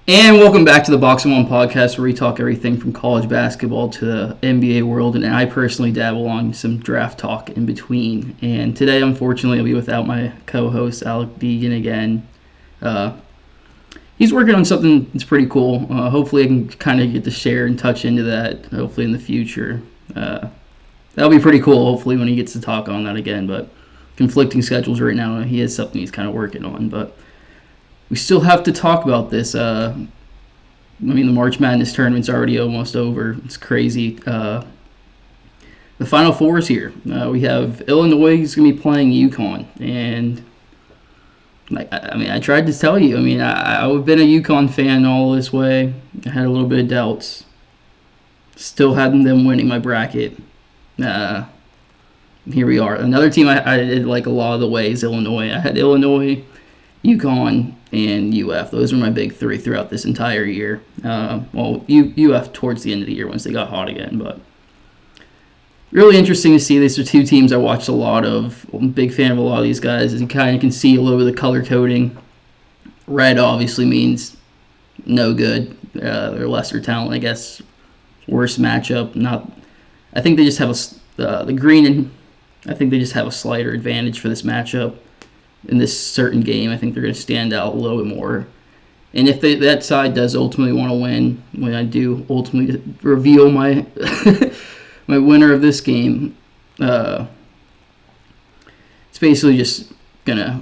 And welcome back to the BoxNOne podcast, where we talk everything from college basketball to the NBA world, and I personally dabble on some draft talk in between. And today, unfortunately, I'll be without my co-host, Alec Deegan, again. He's working on something that's pretty cool. Hopefully, I can kind of get to share and touch into that, hopefully in the future. That'll be pretty cool, hopefully, when he gets to talk on that again, but conflicting schedules right now. He has something he's kind of working on, but we still have to talk about this. The March Madness tournament's already almost over. It's crazy. The Final Four is here. We have Illinois is going to be playing UConn. And, I tried to tell you. I've been a UConn fan all this way. I had a little bit of doubts. Still had them winning my bracket. Here we are. Another team I did like a lot of the ways, Illinois. I had Illinois, UConn, and UF. Those were my big three throughout this entire year. UF towards the end of the year once they got hot again. But really interesting to see. These are two teams I watched a lot of. I'm a big fan of a lot of these guys. As you kind of can see a little bit of the color coding. Red obviously means no good. They're lesser talent, I guess. Worst matchup. I think they just have the green, and I think they just have a slighter advantage for this matchup. In this certain game, I think they're going to stand out a little bit more. And if that side does ultimately want to win, when I do ultimately reveal my my winner of this game, it's basically just going to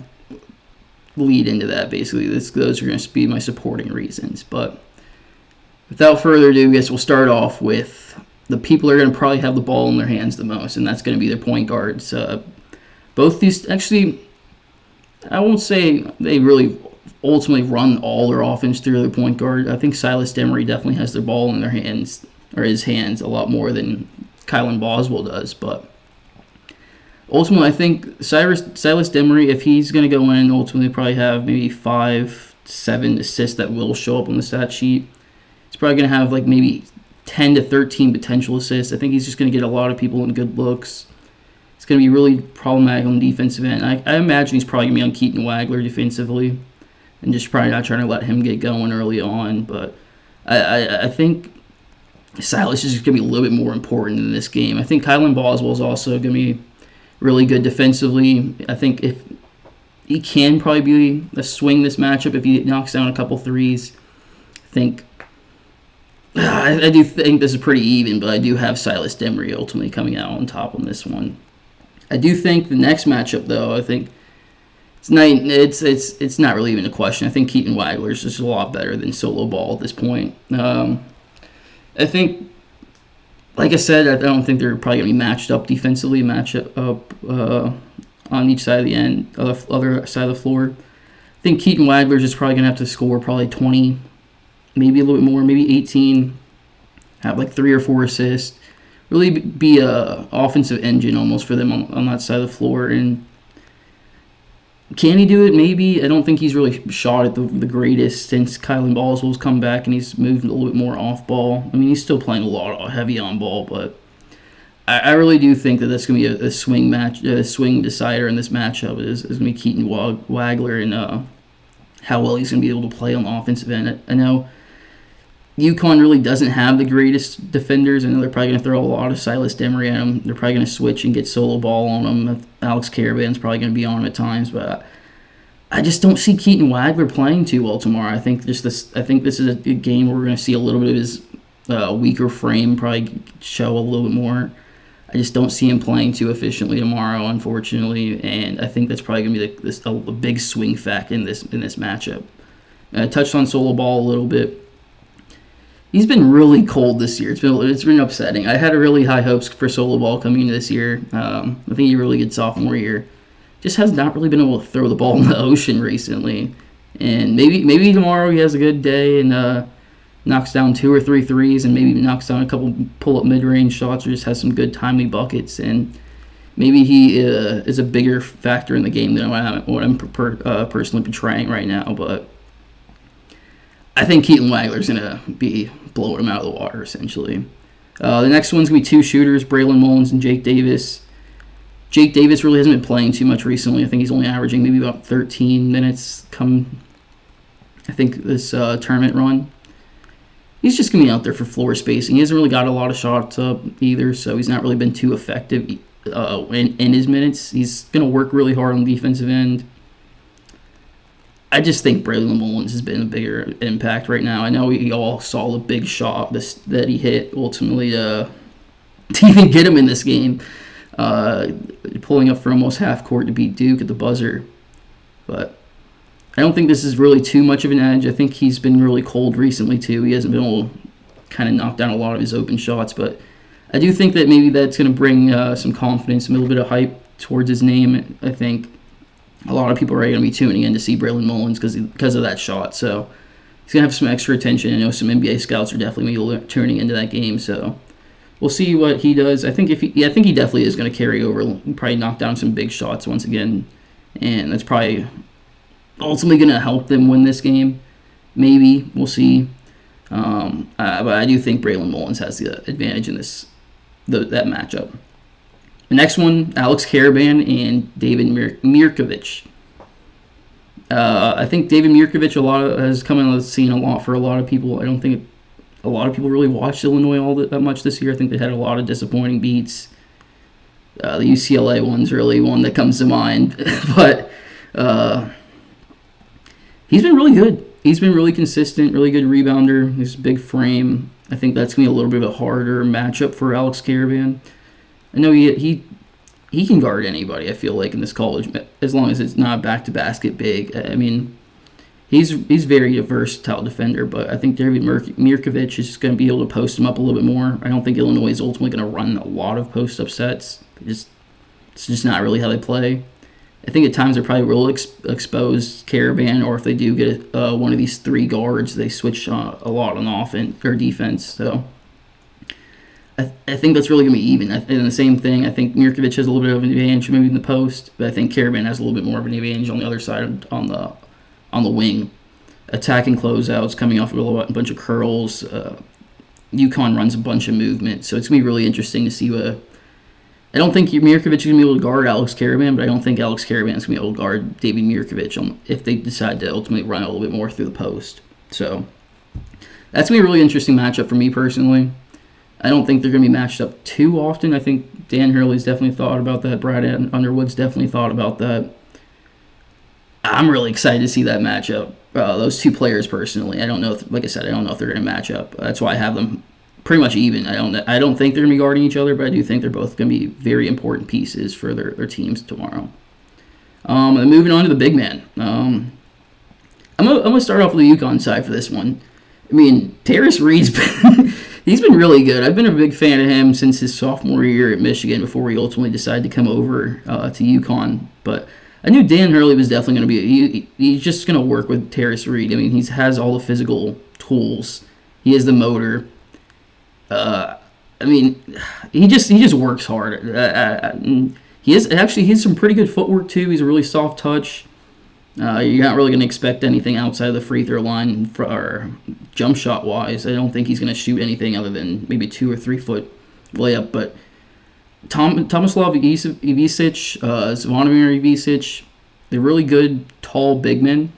lead into that. Basically, those are going to be my supporting reasons. But without further ado, I guess we'll start off with the people that are going to probably have the ball in their hands the most, and that's going to be their point guards. Both these, actually, I won't say they really ultimately run all their offense through their point guard. I think Silas Demery definitely has their ball in their hands, or his hands, a lot more than Kylan Boswell does. But ultimately, I think Silas Demery, if he's going to go in, ultimately probably have maybe 5-7 assists that will show up on the stat sheet. He's probably going to have like maybe 10 to 13 potential assists. I think he's just going to get a lot of people in good looks. It's going to be really problematic on the defensive end. I imagine he's probably going to be on Keaton Wagler defensively and just probably not trying to let him get going early on. But I think Silas is going to be a little bit more important in this game. I think Kylan Boswell is also going to be really good defensively. I think if he can probably be a swing this matchup if he knocks down a couple threes. I do think this is pretty even, but I do have Silas Demery ultimately coming out on top on this one. I do think the next matchup, though, I think it's not really even a question. I think Keaton Wagler is just a lot better than Solo Ball at this point. I think, like I said, I don't think they're probably going to be matched up defensively, on each side of the end, other side of the floor. I think Keaton Wagler is just probably going to have to score probably 20, maybe a little bit more, maybe 18, have like 3 or 4 assists. Really be a offensive engine almost for them on that side of the floor. And can he do it? Maybe. I don't think he's really shot at the greatest since Kylan Boswell's come back and he's moved a little bit more off ball. He's still playing a lot of heavy on ball, but I really do think that that's going to be a swing decider in this matchup. Is going to be Keaton Wagler and how well he's going to be able to play on the offensive end. I know UConn really doesn't have the greatest defenders. I know they're probably going to throw a lot of Silas Demery at him. They're probably going to switch and get Solo Ball on him. Alex Caravan's probably going to be on him at times, but I just don't see Keaton Wagler playing too well tomorrow. I think this is a game where we're going to see a little bit of his weaker frame probably show a little bit more. I just don't see him playing too efficiently tomorrow, unfortunately, and I think that's probably going to be a big swing factor in this matchup. I touched on Solo Ball a little bit. He's been really cold this year. It's been upsetting. I had really high hopes for Solo Ball coming into this year. I think he really good sophomore year. Just has not really been able to throw the ball in the ocean recently. And maybe tomorrow he has a good day and knocks down 2 or 3 threes and maybe knocks down a couple pull-up mid-range shots or just has some good timely buckets. And maybe he is a bigger factor in the game than what I'm personally portraying right now. But I think Keaton Wagler's going to be blowing him out of the water, essentially. The next one's going to be 2 shooters, Braylon Mullins and Jake Davis. Jake Davis really hasn't been playing too much recently. I think he's only averaging maybe about 13 minutes come I think this tournament run. He's just going to be out there for floor spacing. He hasn't really got a lot of shots up either, so he's not really been too effective in his minutes. He's going to work really hard on the defensive end. I just think Braylon Mullins has been a bigger impact right now. I know we all saw the big shot that he hit ultimately to even get him in this game, pulling up for almost half court to beat Duke at the buzzer. But I don't think this is really too much of an edge. I think he's been really cold recently too. He hasn't been able to kind of knock down a lot of his open shots, but I do think that maybe that's going to bring some confidence, a little bit of hype towards his name. I think a lot of people are going to be tuning in to see Braylon Mullins because of that shot. So he's going to have some extra attention. I know some NBA scouts are definitely going to be tuning into that game. So we'll see what he does. I think he definitely is going to carry over. Probably knock down some big shots once again, and that's probably ultimately going to help them win this game. Maybe we'll see. But I do think Braylon Mullins has the advantage in that matchup. The next one, Alex Karaban and David Mirkovic. I think David Mirkovic has come on the scene a lot for a lot of people. I don't think a lot of people really watched Illinois all that much this year. I think they had a lot of disappointing beats. The UCLA one's really one that comes to mind. But he's been really good. He's been really consistent, really good rebounder. He's a big frame. I think that's going to be a little bit of a harder matchup for Alex Karaban. I know he can guard anybody, I feel like, in this college, as long as it's not back-to-basket big. I mean, he's very versatile defender, but I think David Mirkovic is just going to be able to post him up a little bit more. I don't think Illinois is ultimately going to run a lot of post-up sets. It's just not really how they play. I think at times they probably will expose Karaban, or if they do get one of these three guards, they switch a lot on offense or defense. So I think that's really going to be even. And the same thing, I think Mirkovic has a little bit of an advantage maybe in the post, but I think Karaban has a little bit more of an advantage on the other side on the wing. Attacking closeouts, coming off of a bunch of curls. UConn runs a bunch of movement, so it's going to be really interesting to see what. I don't think Mirkovic is going to be able to guard Alex Karaban, but I don't think Alex Karaban is going to be able to guard David Mirkovic if they decide to ultimately run a little bit more through the post. So that's going to be a really interesting matchup for me personally. I don't think they're going to be matched up too often. I think Dan Hurley's definitely thought about that. Brad Underwood's definitely thought about that. I'm really excited to see that matchup. Those two players personally. I don't know if, like I said, I don't know if they're going to match up. That's why I have them pretty much even. I don't think they're going to be guarding each other, but I do think they're both going to be very important pieces for their teams tomorrow. And moving on to the big man. I'm gonna start off with the UConn side for this one. I mean, Terrace Reed's he's been really good. I've been a big fan of him since his sophomore year at Michigan before he ultimately decided to come over to UConn. But I knew Dan Hurley was definitely going to be. He's just going to work with Terrace Reed. I mean, he has all the physical tools. He has the motor. I mean, he just works hard. He has some pretty good footwork too. He's a really soft touch. You're not really going to expect anything outside of the free throw line or jump shot wise. I don't think he's going to shoot anything other than maybe 2 or 3 foot layup. But Tomislav Ivisic, Zvonimir Ivisic, they're really good, tall big men.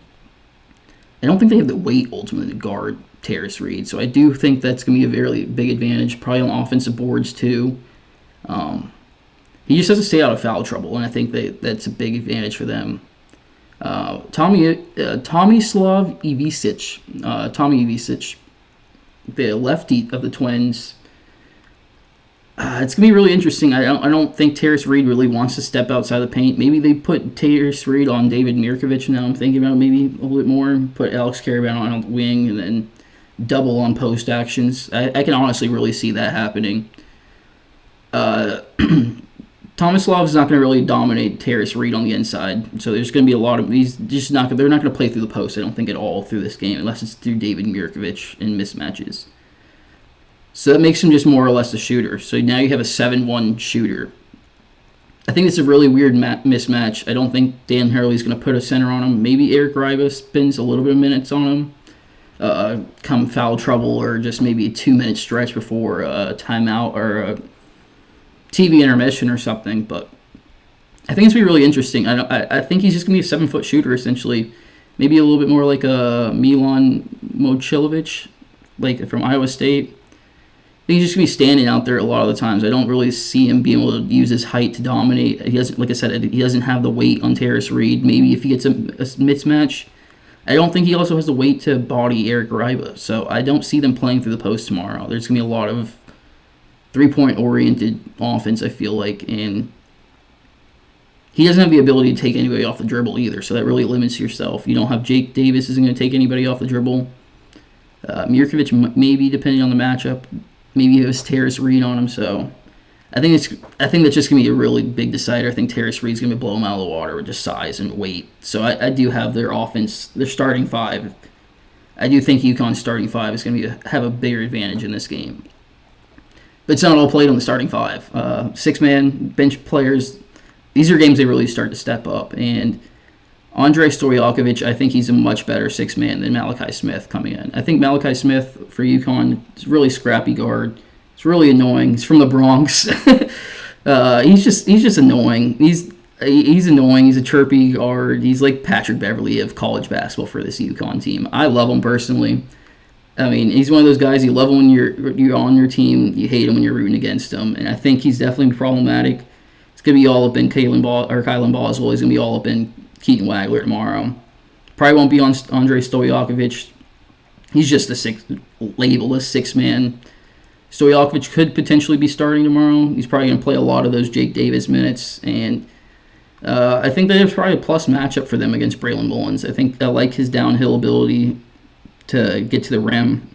I don't think they have the weight ultimately to guard Terrace Reed. So I do think that's going to be a very big advantage, probably on offensive boards too. He just has to stay out of foul trouble, and I think that's a big advantage for them. Tomislav Ivisic, Tommy Ivisic, the lefty of the Twins. It's gonna be really interesting. I don't think Terrace Reed really wants to step outside the paint. Maybe they put Terrace Reed on David Mirkovic. Now I'm thinking about it maybe a little bit more. Put Alex Karaban on the wing and then double on post actions. I can honestly really see that happening. Tomislav is not going to really dominate Terrace Reed on the inside, so there's going to be a lot of they're not going to play through the post. I don't think at all through this game unless it's through David Mirkovic in mismatches. So that makes him just more or less a shooter. So now you have a 7-1 shooter. I think it's a really weird mismatch. I don't think Dan Hurley's going to put a center on him. Maybe Eric Riva spends a little bit of minutes on him, come foul trouble, or just maybe a 2-minute stretch before a timeout or a TV intermission or something. But I think it's going to be really interesting. I think he's just going to be a 7-foot shooter essentially. maybe a little bit more like a Milan Mochilovic, like from Iowa State. I think he's just gonna be standing out there a lot of the times. I don't really see him being able to use his height to dominate. He doesn't, like I said, he doesn't have the weight on Terrace Reed. Maybe if he gets a mismatch, I don't think he also has the weight to body Eric Riba. So I don't see them playing through the post tomorrow. There's gonna be a lot of 3-point oriented offense, I feel like, and he doesn't have the ability to take anybody off the dribble either. So that really limits yourself. You don't have Jake Davis isn't going to take anybody off the dribble. Mirkovic maybe depending on the matchup. Maybe he has Terrace Reed on him. So I think that's just going to be a really big decider. I think Terrace Reed's going to blow him out of the water with just size and weight. So I do have their offense, their starting five. I do think UConn's starting five is going to have a bigger advantage in this game. But it's not all played on the starting five. Six-man bench players, these are games they really start to step up. And Andrei Stojakovic, I think he's a much better six-man than Malachi Smith coming in. I think Malachi Smith for UConn is a really scrappy guard. It's really annoying. He's from the Bronx. He's just annoying. He's annoying. He's a chirpy guard. He's like Patrick Beverley of college basketball for this UConn team. I love him personally. I mean, he's one of those guys you love him when you're on your team. You hate him when you're rooting against him. And I think he's definitely problematic. It's going to be all up in Kylan Boswell. He's going to be all up in Keaton Wagler tomorrow. Probably won't be on Andrei Stojakovic. He's just labeled as six-man. Stojakovic could potentially be starting tomorrow. He's probably going to play a lot of those Jake Davis minutes. And I think there's probably a plus matchup for them against Braylon Mullins. I think I like his downhill ability to get to the rim.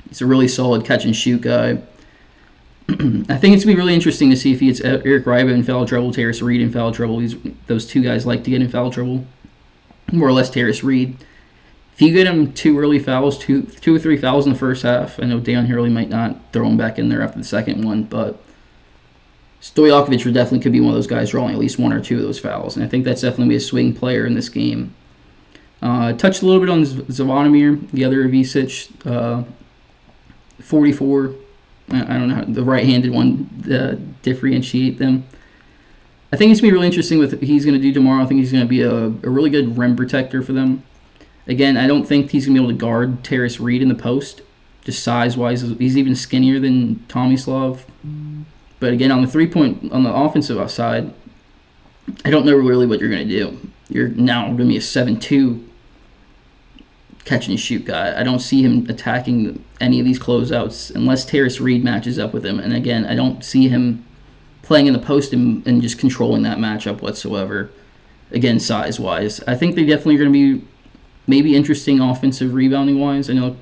He's a really solid catch-and-shoot guy. I think it's going to be really interesting to see if he gets Eric Riba in foul trouble, Terrace Reed in foul trouble. Those two guys like to get in foul trouble. More or less Terrace Reed. If you get him two early fouls, two or three fouls in the first half, I know Deion Hurley might not throw him back in there after the second one, but Stojakovic definitely could be one of those guys drawing at least one or two of those fouls, and I think that's definitely be a swing player in this game. Touched a little bit on Zvonimir, the other Ivicic, 44. I don't know how the right-handed one differentiate them. I think it's going to be really interesting with what he's going to do tomorrow. I think he's going to be a really good rim protector for them. Again, I don't think he's going to be able to guard Terrace Reed in the post, just size-wise. He's even skinnier than Tomislav. But again, on the offensive side, I don't know really what you're going to do. You're now going to be a 7-2 catch-and-shoot guy. I don't see him attacking any of these closeouts unless Terrace Reed matches up with him. And again, I don't see him playing in the post and just controlling that matchup whatsoever. Again, size-wise. I think they definitely are going to be maybe interesting offensive rebounding-wise. I know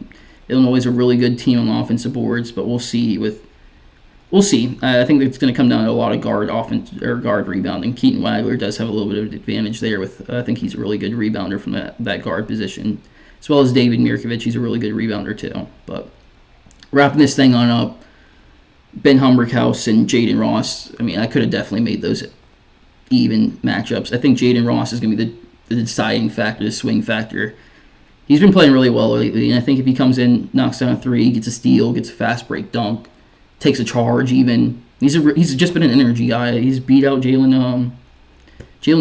Illinois is a really good team on the offensive boards, but we'll see. We'll see. I think it's going to come down to a lot of guard rebounding. Keaton Wagler does have a little bit of advantage there. I think he's a really good rebounder from that guard position, as well as David Mirkovic. He's a really good rebounder too. But wrapping this thing on up, Ben Humberkhouse and Jaden Ross. I mean, I could have definitely made those even matchups. I think Jaden Ross is going to be the deciding factor, the swing factor. He's been playing really well lately, and I think if he comes in, knocks down a three, gets a steal, gets a fast break dunk, takes a charge even. He's just been an energy guy. He's beat out Jalen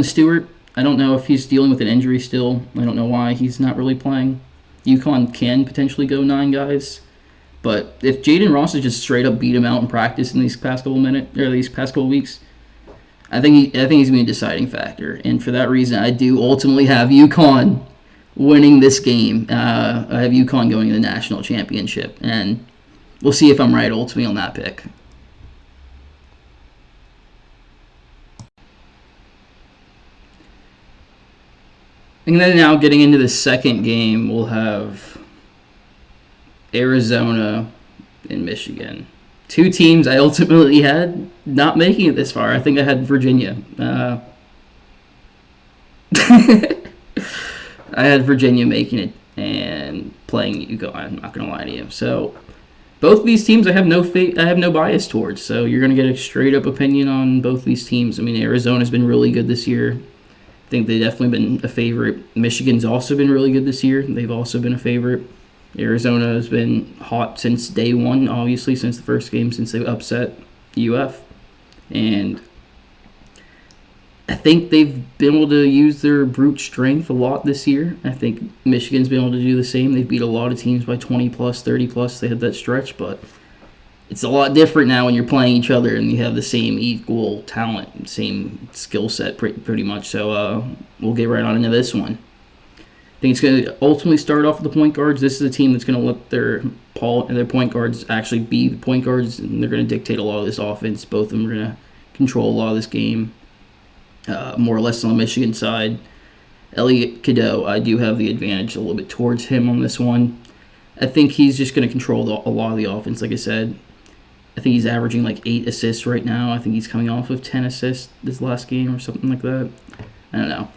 Stewart. I don't know if he's dealing with an injury still. I don't know why he's not really playing. UConn can potentially go 9 guys. But if Jaden Ross has just straight up beat him out in practice in these past couple weeks, I think he's going to be a deciding factor. And for that reason, I do ultimately have UConn winning this game. I have UConn going to the national championship. And we'll see if I'm right ultimately on that pick. And then now getting into the second game, we'll have Arizona and Michigan. 2 teams I ultimately had not making it this far. I think I had Virginia. I had Virginia making it and playing UConn. I'm not going to lie to you. So both of these teams I have no bias towards. So you're going to get a straight up opinion on both these teams. I mean, Arizona's been really good this year. I think they've definitely been a favorite. Michigan's also been really good this year. They've also been a favorite. Arizona has been hot since day one, obviously, since the first game, since they upset UF. And I think they've been able to use their brute strength a lot this year. I think Michigan's been able to do the same. They've beat a lot of teams by 20 plus, 30 plus. They had that stretch, but it's a lot different now when you're playing each other and you have the same equal talent, same skill set pretty much. So we'll get right on into this one. I think it's going to ultimately start off with the point guards. This is a team that's going to let their point guards actually be the point guards, and they're going to dictate a lot of this offense. Both of them are going to control a lot of this game, more or less on the Michigan side. Elliot Cadeau, I do have the advantage a little bit towards him on this one. I think he's just going to control a lot of the offense, like I said. I think he's averaging like 8 assists right now. I think he's coming off of 10 assists this last game or something like that. I don't know.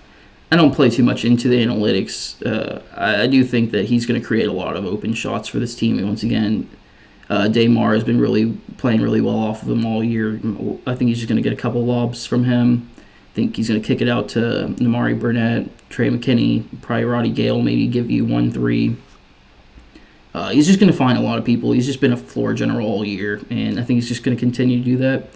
I don't play too much into the analytics. I do think that he's going to create a lot of open shots for this team. And once again, Daymar has been really playing really well off of him all year. I think he's just going to get a couple lobs from him. I think he's going to kick it out to Namari Burnett, Trey McKinney, probably Roddy Gale, maybe give you 1-3. He's just going to find a lot of people. He's just been a floor general all year, and I think he's just going to continue to do that.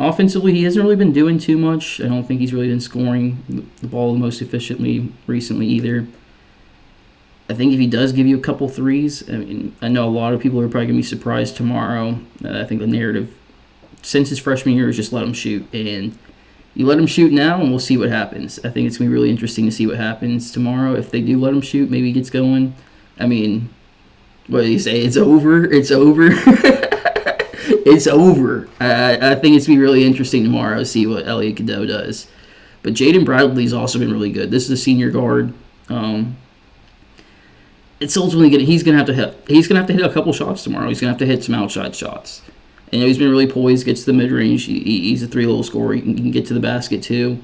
Offensively, he hasn't really been doing too much. I don't think he's really been scoring the ball the most efficiently recently either. I think if he does give you a couple threes, I mean, I know a lot of people are probably going to be surprised tomorrow. I think the narrative since his freshman year is just let him shoot, and you let him shoot now, and we'll see what happens. I think it's going to be really interesting to see what happens tomorrow. If they do let him shoot, maybe he gets going. I mean, what do you say? It's over? It's over? It's over. I think it's going to be really interesting tomorrow to see what Elliot Cadeau does. But Jaden Bradley's also been really good. This is a senior guard. It's ultimately he's gonna have to hit a couple shots tomorrow. He's gonna have to hit some outside shots. And he's been really poised, gets to the mid range. He's a 3-level scorer. He can get to the basket too.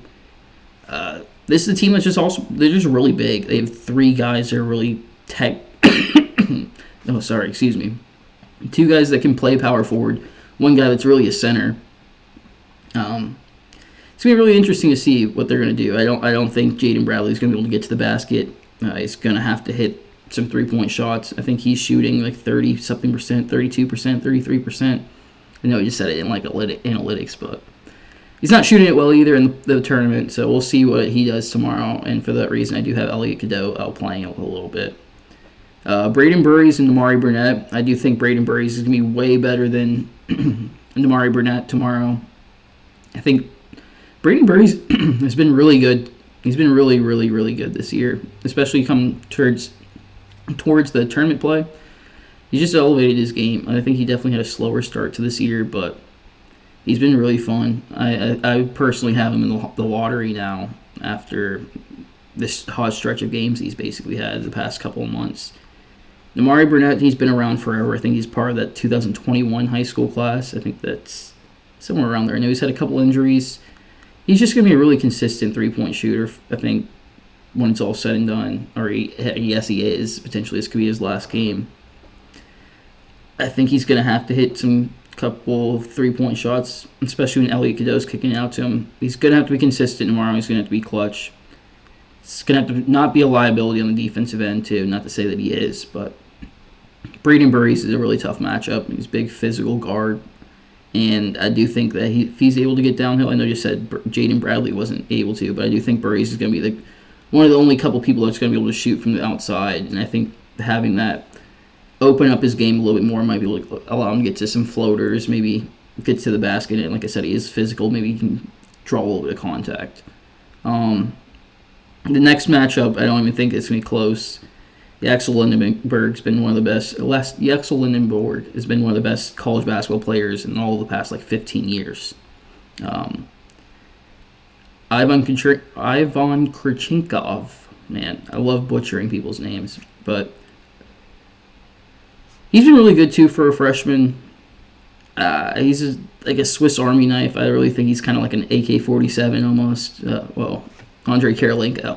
This is a team that's they're just really big. They have 3 guys that are really excuse me. 2 guys that can play power forward. 1 guy that's really a center. It's gonna be really interesting to see what they're gonna do. I don't think Jaden Bradley's gonna be able to get to the basket. He's gonna have to hit some 3-point shots. I think he's shooting like 30-something percent, 32%, 33%. I know he just said it in like analytics, but he's not shooting it well either in the tournament, so we'll see what he does tomorrow. And for that reason, I do have Elliot Cadeau outplaying it a little bit. Braden Burries and Namari Burnett. I do think Braden Burries is going to be way better than Namari Burnett tomorrow. I think Braden Burries has been really good. He's been really, really, really good this year, especially come towards the tournament play. He's just elevated his game. I think he definitely had a slower start to this year, but he's been really fun. I personally have him in the lottery now after this hot stretch of games he's basically had the past couple of months. Namari Burnett, he's been around forever. I think he's part of that 2021 high school class. I think that's somewhere around there. I know he's had a couple injuries. He's just going to be a really consistent 3-point shooter, I think, when it's all said and done. Or yes, he is. Potentially this could be his last game. I think he's going to have to hit some couple 3-point shots, especially when Elliot Cadeau's kicking out to him. He's going to have to be consistent tomorrow. He's going to have to be clutch. It's going to have to not be a liability on the defensive end, too. Not to say that he is, but Braden Burries is a really tough matchup. He's a big physical guard. And I do think that if he's able to get downhill, I know you said Jaden Bradley wasn't able to, but I do think Burries is going to be one of the only couple people that's going to be able to shoot from the outside. And I think having that open up his game a little bit more might be able to allow him to get to some floaters, maybe get to the basket. And like I said, he is physical. Maybe he can draw a little bit of contact. The next matchup, I don't even think it's going to be close. Axel Lindenberg's been one of the best. Axel Lindenberg has been one of the best college basketball players in all the past 15 years. Ivan Kurchenkov, man, I love butchering people's names, but he's been really good too for a freshman. He's like a Swiss Army knife. I really think he's kind of like an AK-47 almost. Andrei Kirilenko.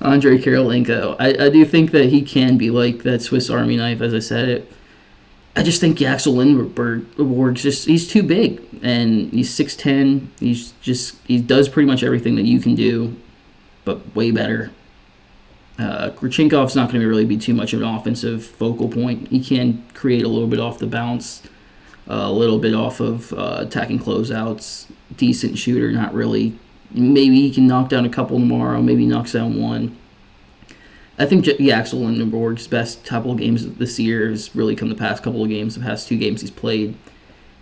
Andrei Kirilenko. I do think that he can be like that Swiss Army knife, as I said it. I just think Axel Lindberg's he's too big, and he's 6'10". He does pretty much everything that you can do, but way better. Kurchenkov's not going to really be too much of an offensive focal point. He can create a little bit off the bounce, a little bit off of attacking closeouts. decent shooter, not really. Maybe he can knock down a couple tomorrow. Maybe he knocks down one. I think Axel Lindenborg's best couple of games this year has really come the past couple of games, the past 2 games he's played.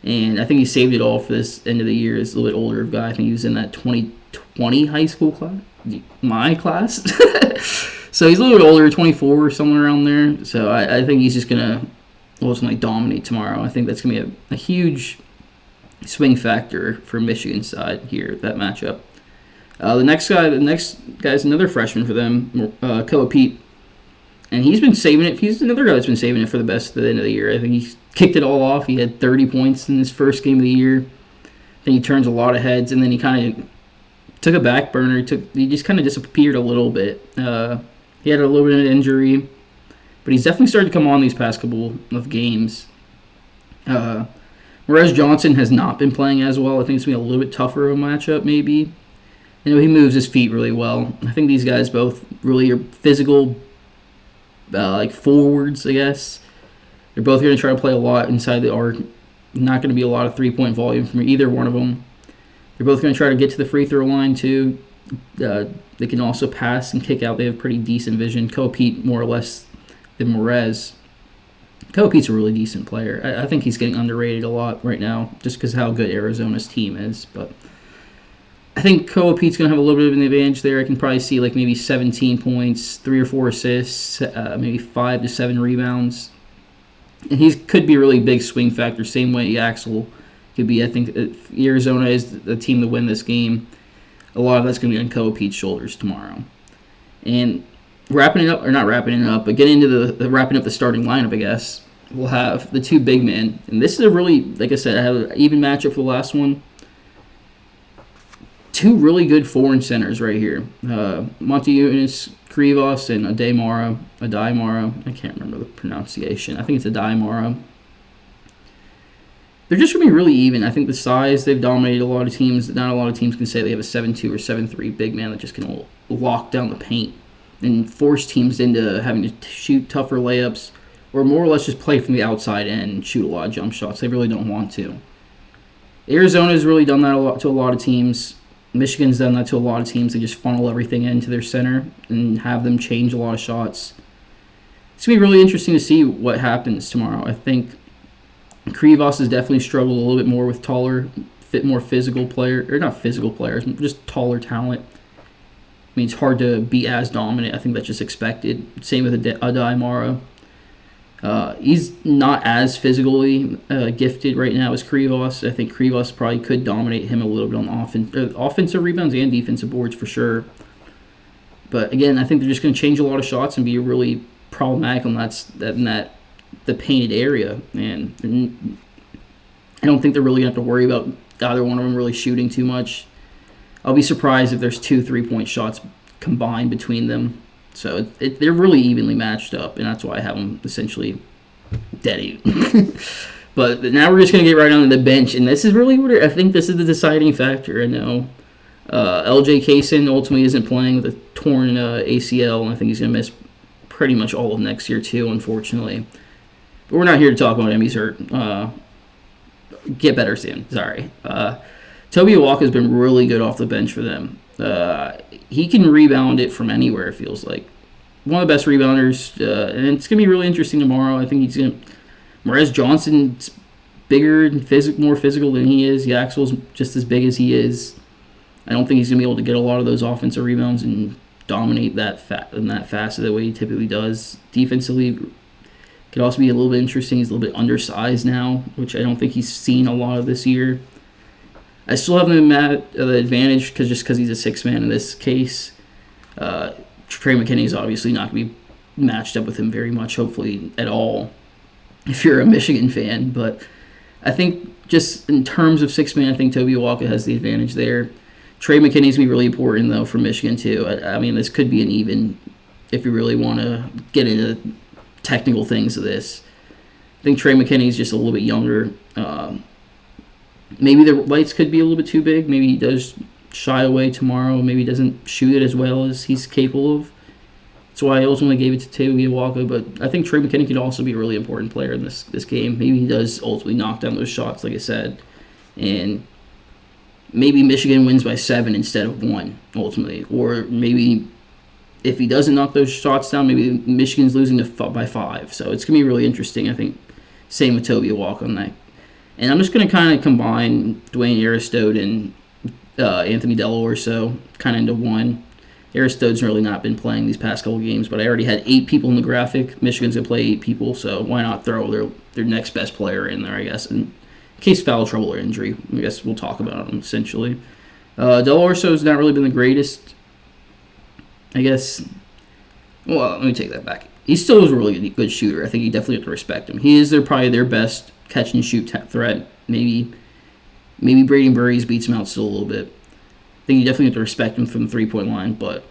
And I think he saved it all for this end of the year. He's a little bit older guy. I think he was in that 2020 high school class, my class. So he's a little bit older, 24 or somewhere around there. So I think he's just going to ultimately dominate tomorrow. I think that's going to be a huge swing factor for Michigan's side here, that matchup. The next guy is another freshman for them, Koa Pete. And he's been saving it. He's another guy that's been saving it for the best at the end of the year. I think he's kicked it all off. He had 30 points in his first game of the year. I think he turns a lot of heads, and then he kind of took a back burner. He just kind of disappeared a little bit. He had a little bit of an injury, but he's definitely started to come on these past couple of games. Whereas Johnson has not been playing as well. I think it's going to be a little bit tougher of a matchup, maybe. He moves his feet really well. I think these guys both really are physical, like forwards, I guess. They're both going to try to play a lot inside the arc. Not going to be a lot of three-point volume from either one of them. They're both going to try to get to the free throw line, too. They can also pass and kick out. They have pretty decent vision. Koa Pete, more or less, than Morez. Koa Pete's a really decent player. I think he's getting underrated a lot right now, just because of how good Arizona's team is. But I think Koa Pete's going to have a little bit of an advantage there. I can probably see like maybe 17 points, 3 or 4 assists, maybe 5 to 7 rebounds. And he could be a really big swing factor, same way Axel could be. I think if Arizona is the team to win this game, a lot of that's going to be on Koa Pete's shoulders tomorrow. And wrapping it up, or not wrapping it up, but getting into the wrapping up the starting lineup, I guess, we'll have the 2 big men. And this is a really, like I said, I have an even matchup for the last one. 2 really good foreign centers right here. Montiunas Krivos and Ademara. I can't remember the pronunciation. I think it's Ademara. They're just going to be really even. I think the size, they've dominated a lot of teams. Not a lot of teams can say they have a 7'2 or 7'3 big man that just can lock down the paint and force teams into having to shoot tougher layups or more or less just play from the outside and shoot a lot of jump shots. They really don't want to. Arizona's really done that to a lot of teams. Michigan's done that to a lot of teams. They just funnel everything into their center and have them change a lot of shots. It's going to be really interesting to see what happens tomorrow. I think Krivos has definitely struggled a little bit more with taller, more physical player, or not physical players, just taller talent. I mean, it's hard to be as dominant. I think that's just expected. Same with Adai Mara. He's not as physically gifted right now as Krivos. I think Krivos probably could dominate him a little bit on offensive rebounds and defensive boards for sure. But again, I think they're just going to change a lot of shots and be really problematic on the painted area. And I don't think they're really going to have to worry about either one of them really shooting too much. I'll be surprised if there's 2 3-point shots combined between them. So they're really evenly matched up, and that's why I have them essentially dead even. But now we're just going to get right on to the bench, and this is really what I think this is the deciding factor. I know LJ Kaysen ultimately isn't playing with a torn ACL, and I think he's going to miss pretty much all of next year too, unfortunately. But we're not here to talk about him. He's hurt. Get better soon. Sorry. Toby Awaka's been really good off the bench for them. He can rebound it from anywhere, it feels like. One of the best rebounders, and it's going to be really interesting tomorrow. I think he's going to... Morez Johnson's bigger and more physical than he is. Yaxel's just as big as he is. I don't think he's going to be able to get a lot of those offensive rebounds and dominate that facet the way he typically does. Defensively, could also be a little bit interesting. He's a little bit undersized now, which I don't think he's seen a lot of this year. I still have him at the advantage because he's a 6-man in this case. Trey McKinney's obviously not going to be matched up with him very much, hopefully at all, if you're a Michigan fan. But I think just in terms of 6-man, I think Toby Awaka has the advantage there. Trey McKinney's going to be really important, though, for Michigan, too. I mean, this could be an even if you really want to get into technical things of this. I think Trey McKinney's just a little bit younger. Maybe the lights could be a little bit too big. Maybe he does shy away tomorrow. Maybe he doesn't shoot it as well as he's capable of. That's why I ultimately gave it to Toby Awaka. But I think Trey McKinney could also be a really important player in this game. Maybe he does ultimately knock down those shots, like I said. And maybe Michigan wins by 7 instead of 1 ultimately, or maybe if he doesn't knock those shots down, maybe Michigan's losing by 5. So it's gonna be really interesting. I think same with Toby Walk on that. And I'm just gonna kind of combine Dwayne Aristote and Anthony Dell'Orso kind of into one. Aristote's really not been playing these past couple games, but I already had 8 people in the graphic. Michigan's gonna play 8 people, so why not throw their next best player in there? I guess in case foul trouble or injury. I guess we'll talk about him essentially. Dell'Orso's not really been the greatest. I guess. Well, let me take that back. He still is a really good shooter. I think you definitely have to respect him. He is probably their best catch and shoot threat. Maybe Braden Burries beats him out still a little bit. I think you definitely have to respect him from the 3-point line. But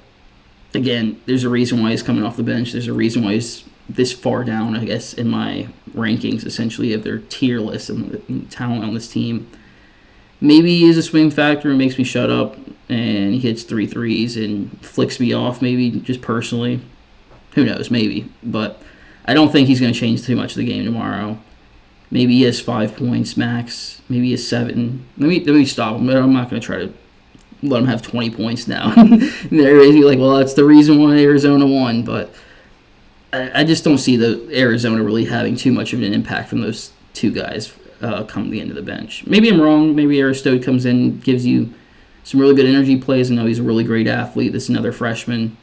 again, there's a reason why he's coming off the bench. There's a reason why he's this far down, I guess, in my rankings, essentially, of their tier list and the talent on this team. Maybe he is a swing factor and makes me shut up, and he hits 3 threes and flicks me off, maybe just personally. Who knows, maybe. But I don't think he's going to change too much of the game tomorrow. Maybe he has 5 points max. Maybe he has 7. Let me stop him, but I'm not going to try to let him have 20 points now. They're like, well, that's the reason why Arizona won. But I just don't see the Arizona really having too much of an impact from those 2 guys come the end of the bench. Maybe I'm wrong. Maybe Aristote comes in, gives you some really good energy plays. I know he's a really great athlete. This is another freshman.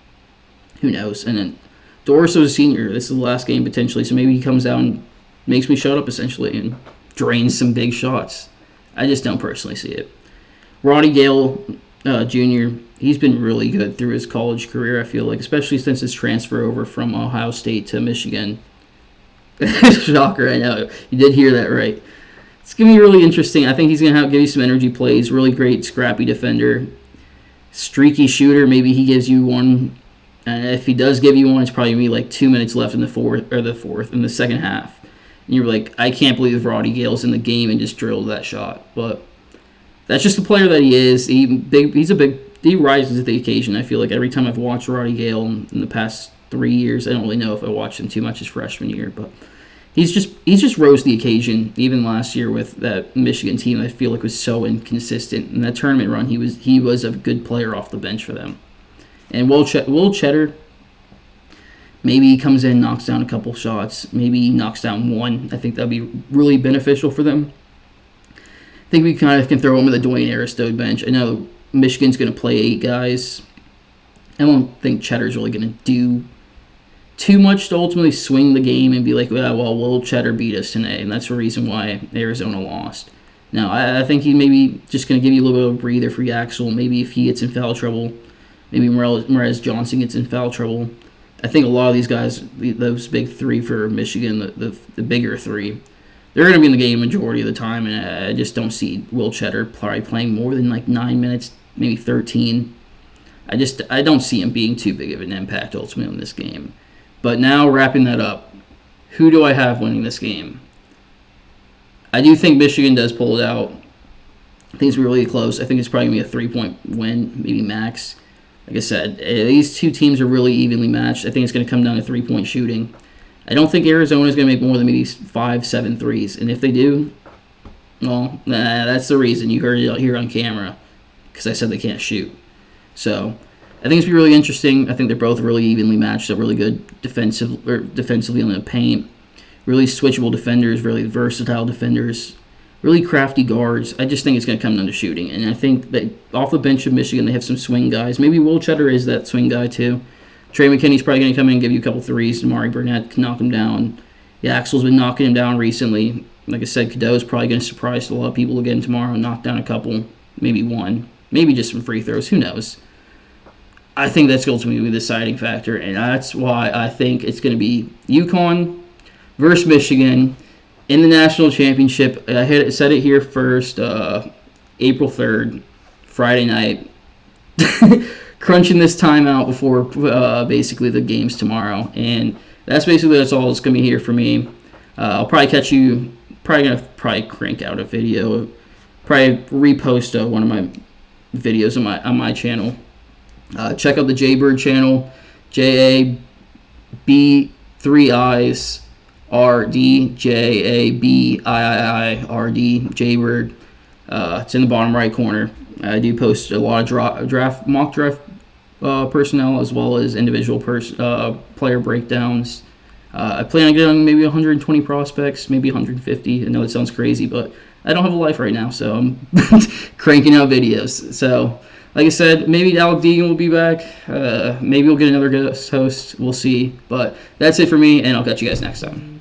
Who knows? And then D'Orso's a senior. This is the last game potentially, so maybe he comes out and makes me shut up essentially and drains some big shots. I just don't personally see it. Roddy Gale Jr., he's been really good through his college career, I feel like, especially since his transfer over from Ohio State to Michigan. Shocker, I know. You did hear that right. It's going to be really interesting. I think he's going to give you some energy plays. Really great, scrappy defender. Streaky shooter. Maybe he gives you one. And if he does give you one, it's probably going to be like 2 minutes left in the second half. And you're like, I can't believe Roddy Gale's in the game and just drilled that shot. But that's just the player that he is. He rises to the occasion. I feel like every time I've watched Roddy Gale in the past 3 years, I don't really know if I watched him too much his freshman year, but he's just rose to the occasion. Even last year with that Michigan team, I feel like was so inconsistent. In that tournament run, he was a good player off the bench for them. And Will Cheddar, maybe he comes in, knocks down a couple shots. Maybe he knocks down one. I think that would be really beneficial for them. I think we kind of can throw him in the Dwayne Aristote bench. I know Michigan's going to play 8 guys. I don't think Cheddar's really going to do too much to ultimately swing the game and be like, well, Will Cheddar beat us tonight, and that's the reason why Arizona lost. Now, I think he maybe just going to give you a little bit of a breather for Yaxel. Maybe if he gets in foul trouble, maybe Morez Johnson gets in foul trouble. I think a lot of these guys, those big 3 for Michigan, the bigger 3, they're going to be in the game majority of the time, and I just don't see Will Cheddar probably playing more than like 9 minutes, maybe 13. I don't see him being too big of an impact ultimately in this game. But now, wrapping that up, who do I have winning this game? I do think Michigan does pull it out. I think it's really close. I think it's probably going to be a 3-point win, maybe max. Like I said, these 2 teams are really evenly matched. I think it's going to come down to 3-point shooting. I don't think Arizona is going to make more than maybe 5-7 threes. And if they do, well, that's the reason. You heard it here on camera because I said they can't shoot. So I think it's going to be really interesting. I think they're both really evenly matched. They're really good defensively in the paint. Really switchable defenders, really versatile defenders. Really crafty guards. I just think it's going to come down to shooting. And I think that off the bench of Michigan, they have some swing guys. Maybe Will Cheddar is that swing guy too. Trey McKinney's probably going to come in and give you a couple threes. Amari Burnett can knock him down. Yaxel's been knocking him down recently. Like I said, Cadeau's probably going to surprise a lot of people again tomorrow and knock down a couple. Maybe one. Maybe just some free throws. Who knows? I think that's going to be the deciding factor. And that's why I think it's going to be UConn versus Michigan in the national championship. I said it here first, April 3rd, Friday night. Crunching this time out before basically the games tomorrow. And that's all it's going to be here for me. I'll probably catch you, going to crank out a video, probably repost one of my videos on my channel. Check out the Jaybird channel, JAB3ISRD, JABIIIRD, Jaybird. It's in the bottom right corner. I do post a lot of mock draft personnel as well as individual player breakdowns. I plan on getting maybe 120 prospects, maybe 150. I know it sounds crazy, but I don't have a life right now, so I'm cranking out videos. So, like I said, maybe Alec Deegan will be back. Maybe we'll get another guest host. We'll see. But that's it for me, and I'll catch you guys next time.